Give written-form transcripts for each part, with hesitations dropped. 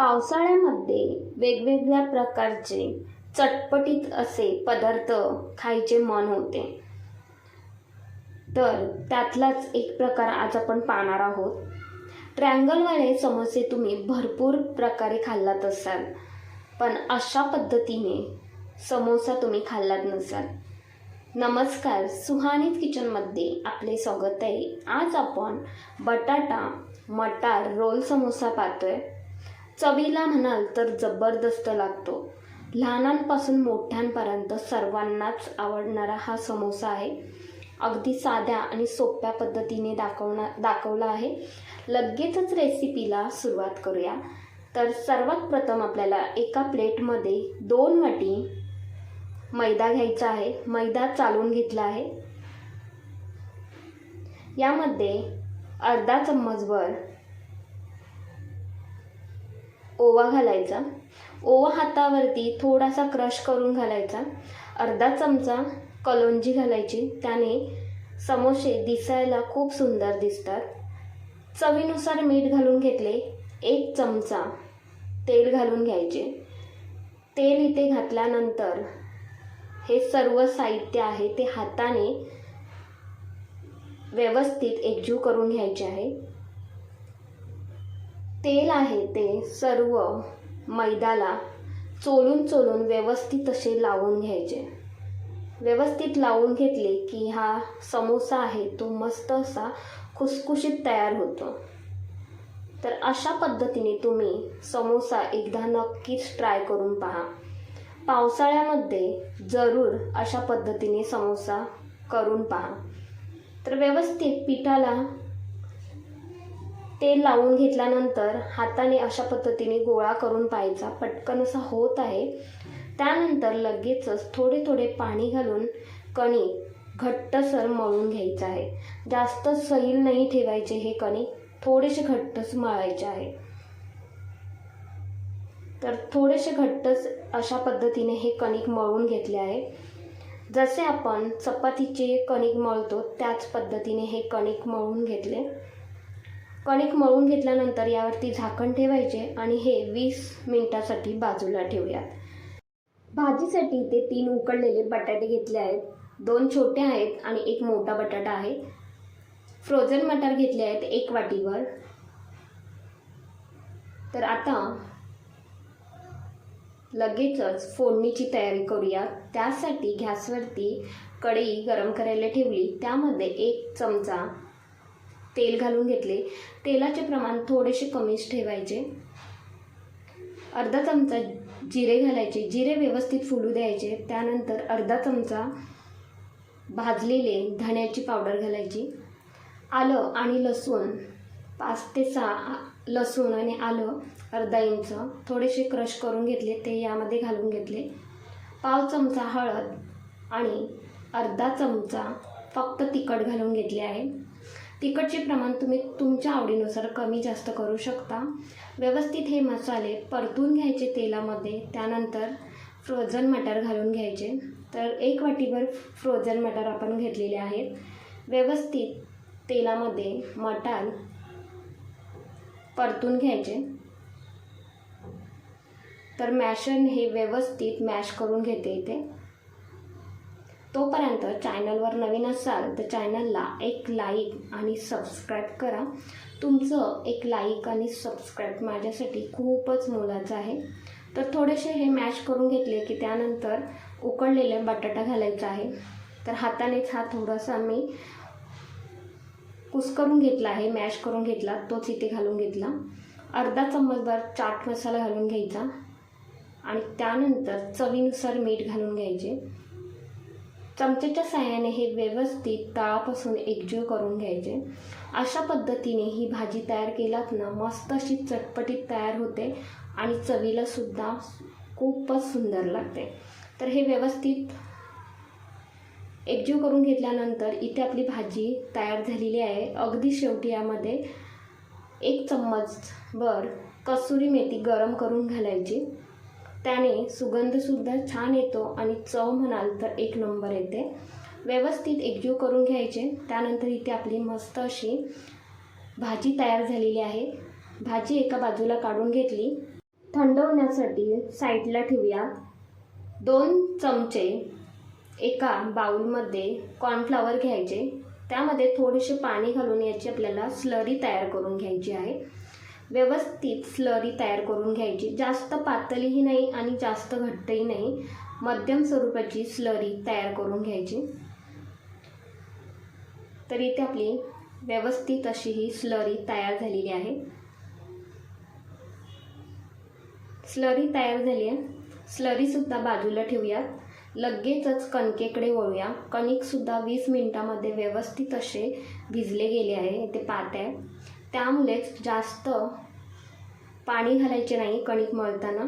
पावसाळ्यामध्ये वेगवेगळ्या प्रकारचे चटपटीत असे पदार्थ खायचे मन होते. तर त्यातलाच एक प्रकार आज आपण पाहणार आहोत. ट्रँगलवाले समोसे तुम्ही भरपूर प्रकारे खाल्लात असाल, पण अशा पद्धतीने समोसा तुम्ही खाल्लात नसाल. नमस्कार, सुहानीज किचनमध्ये आपले स्वागत आहे. आज आपण बटाटा मटार रोल समोसा पाहतोय. चवीला म्हणाल तर जबरदस्त लागतो. लहानांपासून मोठ्यांपर्यंत सर्वांनाच आवडणारा हा समोसा आहे. अगदी साध्या आणि सोप्या पद्धतीने दाखवला आहे. लगेचच रेसिपीला सुरुवात करूया. तर सर्वात प्रथम आपल्याला एका प्लेटमध्ये 2 वाटी मैदा घ्यायचा आहे. मैदा चालून घेतला आहे. यामध्ये अर्धा चम्मचभर ओवा घालायचा. ओवा हातावरती थोडासा क्रश करून घालायचा. अर्धा चमचा कलोंजी घालायची. त्याने समोसे दिसायला खूप सुंदर दिसतात. चवीनुसार मीठ घालून घेतले. 1 चमचा तेल घालून घ्यायचे. तेल इथे घातल्यानंतर हे सर्व साहित्य आहे ते हाताने व्यवस्थित एकजीव करून घ्यायचे आहे. तेल आहे ते सर्व मैद्याला चोलून व्यवस्थित असे लावून घ्यायचे. व्यवस्थित लावून घेतले की हा समोसा आहे तो मस्त असा खुसखुशीत तयार होतो. तर अशा पद्धतीने तुम्ही समोसा एकदा नक्कीच ट्राय करून पहा. पावसाळ्यामध्ये जरूर अशा पद्धतीने समोसा करून पहा. तर व्यवस्थित पिठाला तेल लावून घेतल्यानंतर हाताने अशा पद्धतीने गोळा करून पाहायचा. पटकन असा होत आहे. त्यानंतर लगेचच थोडे पाणी घालून कणिक घट्टसर मळून घ्यायचं आहे. जास्त सैल नाही ठेवायचे. हे कणिक थोडेसे घट्टच मळायचे आहे. तर थोडेसे घट्टच अशा पद्धतीने हे कणिक मळून घेतले आहे. जसे आपण चपातीचे कणिक मळतो त्याच पद्धतीने हे कणिक मळून घेतले. कणिक मळून घेतल्यानंतर यावरती झाकण ठेवायचे आणि हे 20 मिनिटासाठी बाजूला ठेवूयात. भाजीसाठी ते 3 उकडलेले बटाटे घेतले आहेत. 2 छोटे आहेत आणि 1 मोठा बटाटा आहे. फ्रोझन मटार घेतले आहेत 1 वाटीभर. तर आता लगेचच फोडणीची तयारी करूया. त्यासाठी गॅसवरती कढई गरम करायला ठेवली. त्यामध्ये 1 चमचा तेल घालून घेतले. तेलाचे प्रमाण थोडेसे कमीच ठेवायचे. अर्धा चमचा जिरे घालायचे. जिरे व्यवस्थित फुलू द्यायचे. त्यानंतर अर्धा चमचा भाजलेले धण्याची पावडर घालायची. आलं आणि लसूण 5 ते 6 लसूण आणि आलं अर्धा इंच थोडेसे क्रश करून घेतले ते यामध्ये घालून घेतले. पाव चमचा हळद आणि अर्धा चमचा फक्त तिखट घालून घेतले आहे. तिखटचे प्रमाण तुम्ही तुमच्या आवडीनुसार कमी जास्त करू शकता. व्यवस्थित हे मसाले परतून घ्यायचे तेलामध्ये. त्यानंतर फ्रोझन मटार घालून घ्यायचे. तर 1 वाटीभर फ्रोझन मटार आपण घेतलेले आहेत. व्यवस्थित तेलामध्ये मटार परतून घ्यायचे. तर मॅशरने हे व्यवस्थित मॅश करून घेते इथे. तोपर्यंत चॅनलवर नवीन असाल तर चॅनलला एक लाईक आणि सबस्क्राईब करा. तुमचं एक लाईक आणि सबस्क्राईब माझ्यासाठी खूपच मोलाचं आहे. तर थोडेसे हे मॅश करून घेतले की त्यानंतर उकडलेले बटाटा घालायचा आहे. तर हातानेच हा थोडासा मी कुस्करून घेतला आहे, मॅश करून घेतला, तोच इथे घालून घेतला. अर्धा चम्मचभर चाट मसाला घालून घ्यायचा आणि त्यानंतर चवीनुसार मीठ घालून घ्यायचे. चमच्याच्या साहाय्याने हे व्यवस्थित तळापासून एकजीव करून घ्यायचे. अशा पद्धतीने ही भाजी तयार केलात ना मस्त अशी चटपटीत तयार होते आणि चवीला सुद्धा खूपच सुंदर लागते. तर हे व्यवस्थित एकजीव करून घेतल्यानंतर इथे आपली भाजी तयार झालेली आहे. अगदी शेवटी यामध्ये 1 चम्मचभर कसुरी मेथी गरम करून घालायची. त्याने सुगंधसुद्धा छान येतो आणि चव म्हणाल तर 1 नंबर येते. व्यवस्थित एकजीव करून घ्यायचे. त्यानंतर इथे आपली मस्त अशी भाजी तयार झालेली आहे. भाजी एका बाजूला काढून घेतली. थंड होण्यासाठी साईडला ठेवूया. 2 चमचे एका बाउलमध्ये कॉर्नफ्लॉवर घ्यायचे. त्यामध्ये थोडेसे पाणी घालून याची आपल्याला स्लरी तयार करून घ्यायची आहे. व्यवस्थित स्लरी तयार करून घ्यायची. जास्त पातळही नाही आणि जास्त घट्टही नाही, मध्यम स्वरूपाची स्लरी तयार करून घ्यायची. तर इथे आपली व्यवस्थित अशी ही स्लरी तयार झालेली आहे. स्लरी तयार झाली आहे. स्लरीसुद्धा बाजूला ठेवूयात. लगेचच कणकेकडे वळूया. कणिकसुद्धा 20 मिनिटामध्ये व्यवस्थित असे भिजले गेले आहे. इथे पाहत आहे, त्यामुळेच जास्त पाणी घालायचे नाही कणिक मळताना.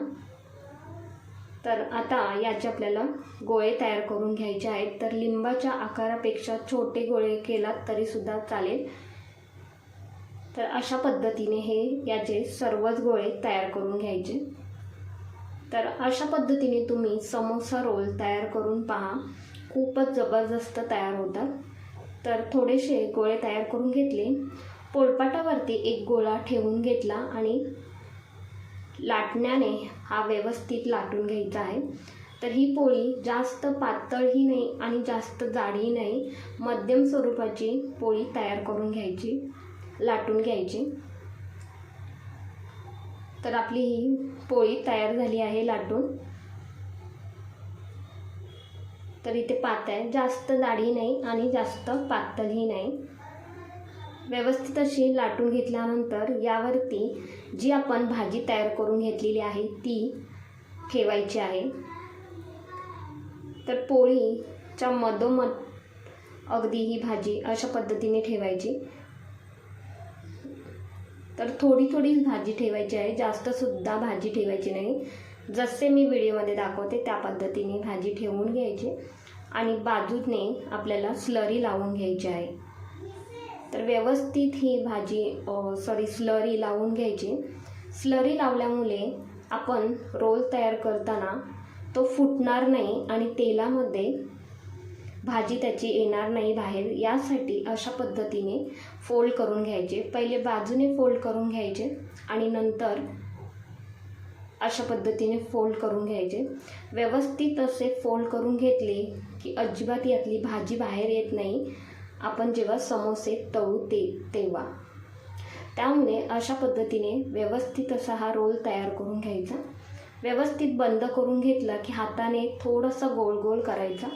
तर आता याचे आपल्याला गोळे तयार करून घ्यायचे आहेत. तर लिंबाच्या आकारापेक्षा छोटे गोळे केलात तरीसुद्धा चालेल. तर अशा पद्धतीने हे याचे सर्वच गोळे तयार करून घ्यायचे. तर अशा पद्धतीने तुम्ही समोसा रोल तयार करून पहा, खूपच जबरदस्त तयार होतात. तर थोडेसे गोळे तयार करून घेतले. पोळपाटावरती एक गोळा ठेवून घेतला आणि लाटण्याने हा व्यवस्थित लाटून घ्यायचा आहे. तर ही पोळी जास्त पातळही नाही आणि जास्त जाडही नाही, मध्यम स्वरूपाची पोळी तयार करून घ्यायची, लाटून घ्यायची. तर आपली ही पोळी तयार झाली आहे लाटून. तर इथे पाहत आहे, जास्त जाडी नाही आणि जास्त पातळही नाही. व्यवस्थित अशी लाटून घेतल्यानंतर यावरती जी आपण भाजी तयार करून घेतलेली आहे ती ठेवायची आहे. तर पोळीच्या मधोमध अगदी ही भाजी अशा पद्धतीने ठेवायची. तर थोडी थोडी भाजी ठेवायची आहे, जास्तसुद्धा भाजी ठेवायची नाही. जसे मी व्हिडिओमध्ये दाखवते त्या पद्धतीने भाजी ठेवून घ्यायची आणि बाजूने आपल्याला स्लरी लावून घ्यायची आहे. तर व्यवस्थित ही भाजी स्लरी लावून घ्यायची. स्लरी लावल्यामुळे आपण रोल तयार करताना तो फुटणार नाही आणि तेलामध्ये भाजी त्याची येणार नाही बाहेर. यासाठी अशा पद्धतीने फोल्ड करून घ्यायचे. पहिले बाजूने फोल्ड करून घ्यायचे आणि नंतर अशा पद्धतीने फोल्ड करून घ्यायचे. व्यवस्थित असे फोल्ड करून घेतले की अजिबात यातली भाजी बाहेर येत नाही आपण जेव्हा समोसे तळू तेव्हा. त्यामुळे अशा पद्धतीने व्यवस्थित असा हा रोल तयार करून घ्यायचा. व्यवस्थित बंद करून घेतला की हाताने थोडंसं गोल गोल करायचा.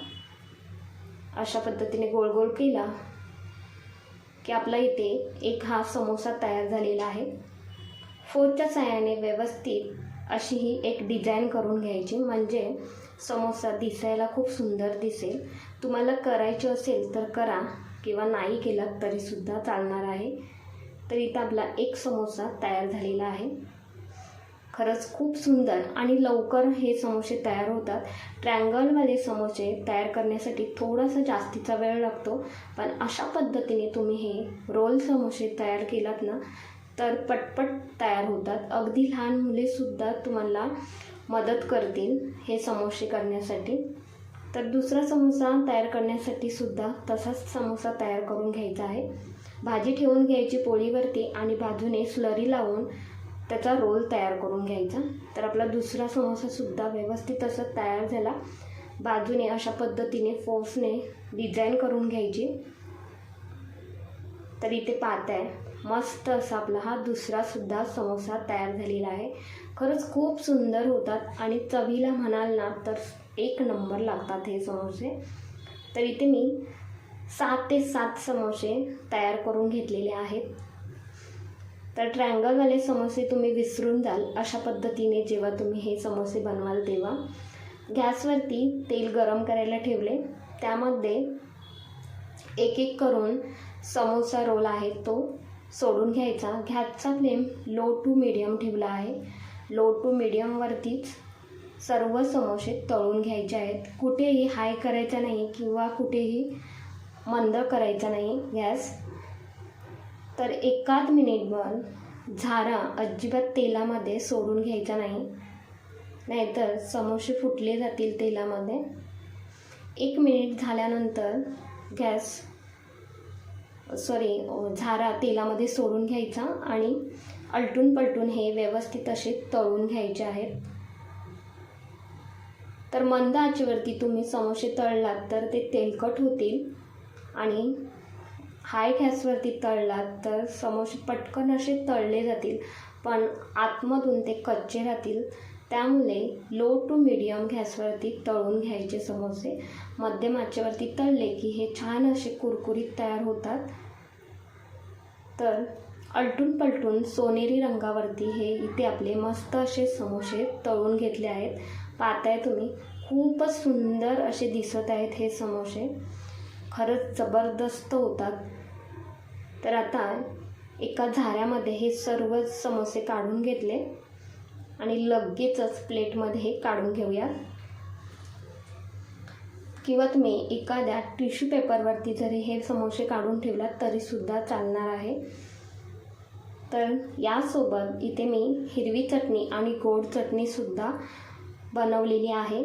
अशा पद्धतीने गोल गोल केला की आपला इथे एक हा समोसा तयार झालेला आहे. फोर्कच्या साहाय्याने व्यवस्थित अशी ही एक डिझाईन करून घ्यायची, म्हणजे समोसा दिसायला खूप सुंदर दिसेल. तुम्हाला करायचे असेल तर करा किंवा नाही केलात तरीसुद्धा चालणार आहे. तर इथं आपला एक समोसा तयार झालेला आहे. खरंच खूप सुंदर आणि लवकर हे समोसे तयार होतात. ट्रँगलवाले समोसे तयार करण्यासाठी थोडासा जास्तीचा वेळ लागतो, पण अशा पद्धतीने तुम्ही हे रोल समोसे तयार केलात ना तर पटपट तयार होतात. अगदी लहान मुलेसुद्धा तुम्हाला मदत करतील हे समोसे करण्यासाठी. तर दुसरा समोसा तयार करण्यासाठी सुद्धा तसाच समोसा तयार करून घ्यायचा आहे. भाजी ठेवून घ्यायची पोळीवरती आणि बाजूने स्लरी लावून त्याचा रोल तयार करून घ्यायचा. तर आपला दुसरा समोसासुद्धा व्यवस्थित असं तयार झाला. बाजूने अशा पद्धतीने फोर्सने डिझाईन करून घ्यायची. तर इथे पाहत आहे, मस्त असा आपला हा दुसरासुद्धा समोसा तयार झालेला आहे. खरंच खूप सुंदर होतात आणि चवीला म्हणाल ना तर 1 नंबर लागतात हे समोसे. तर इथे मी 6 ते 7 समोसे तयार करून घेतलेले आहेत. तर ट्रँगलवाले समोसे तुम्ही विसरून जाल अशा पद्धतीने जेव्हा तुम्ही हे समोसे बनवाल तेव्हा. गॅसवरती तेल गरम करायला ठेवले. त्यामध्ये एक एक करून समोसा रोल आहे तो सोडून घ्यायचा. गॅसचा फ्लेम लो टू मीडियम ठेवला आहे. लो टू मीडियमवरतीच सर्व समोसे तळून घ्यायचे आहेत. कुठेही हाय करायचा नाही किंवा कुठेही मंद करायचा नाही गॅस. तर एकाच मिनिटभर झारा अजिबात तेलामध्ये सोडून घ्यायचा नाही, नाहीतर समोसे फुटले जातील तेलामध्ये. 1 मिनिट झाल्यानंतर झारा तेलामध्ये सोडून घ्यायचा आणि आलटून पलटून हे व्यवस्थित असे तळून घ्यायचे आहेत. तर मंद आचेवरती तुम्ही समोसे तळलात तर ते तेलकट होतील आणि हाय गॅसवरती तळलात तर समोसे पटकन असे तळले जातील, पण आतमधून ते कच्चे राहतील. त्यामुळे लो टू मीडियम गॅसवरती तळून घ्यायचे समोसे. मध्यम आचेवरती तळले की हे छान असे कुरकुरीत तयार होतात. तर आलटून पलटून सोनेरी रंगावरती हे इथे आपले मस्त असे समोसे तळून घेतले आहेत. पाहताय तुम्ही, खूपच सुंदर असे दिसत आहेत हे समोसे. खरंच जबरदस्त होतात. तर आता एका झाऱ्यामध्ये हे सर्व समोसे काढून घेतले आणि लगेचच प्लेटमध्ये हे काढून घेऊया. किंवा तुम्ही एखाद्या टिश्यू पेपरवरती जरी हे समोसे काढून ठेवलात तरीसुद्धा चालणार आहे. तर यासोबत इथे मी हिरवी चटणी आणि गोड चटणीसुद्धा बनवलेली आहे.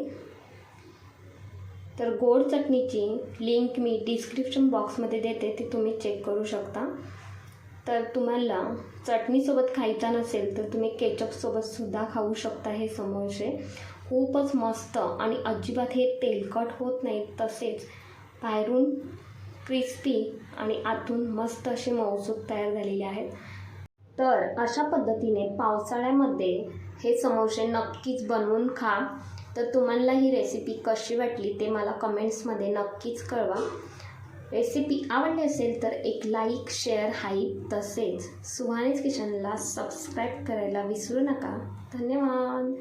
तर गोड चटणीची लिंक मी डिस्क्रिप्शन बॉक्समध्ये देते, ती तुम्ही चेक करू शकता. तर तुम्हाला चटणीसोबत खायचा नसेल तर तुम्ही केचपसोबतसुद्धा खाऊ शकता हे समोसे. खूपच मस्त आणि अजिबात हे तेलकट होत नाहीत, तसेच बाहेरून क्रिस्पी आणि आतून मस्त असे मऊसूत तयार झालेले आहेत. तर अशा पद्धतीने पावसाळ्यामध्ये हे समोसे नक्कीच बनवून खा. तर तुम्हाला ही रेसिपी कशी वाटली ते मला कमेंट्समध्ये नक्कीच कळवा. रेसिपी आवडली असेल तर एक लाईक, शेअर, हाईप तसेच सुहानीज किचनला सबस्क्राईब करायला विसरू नका. धन्यवाद.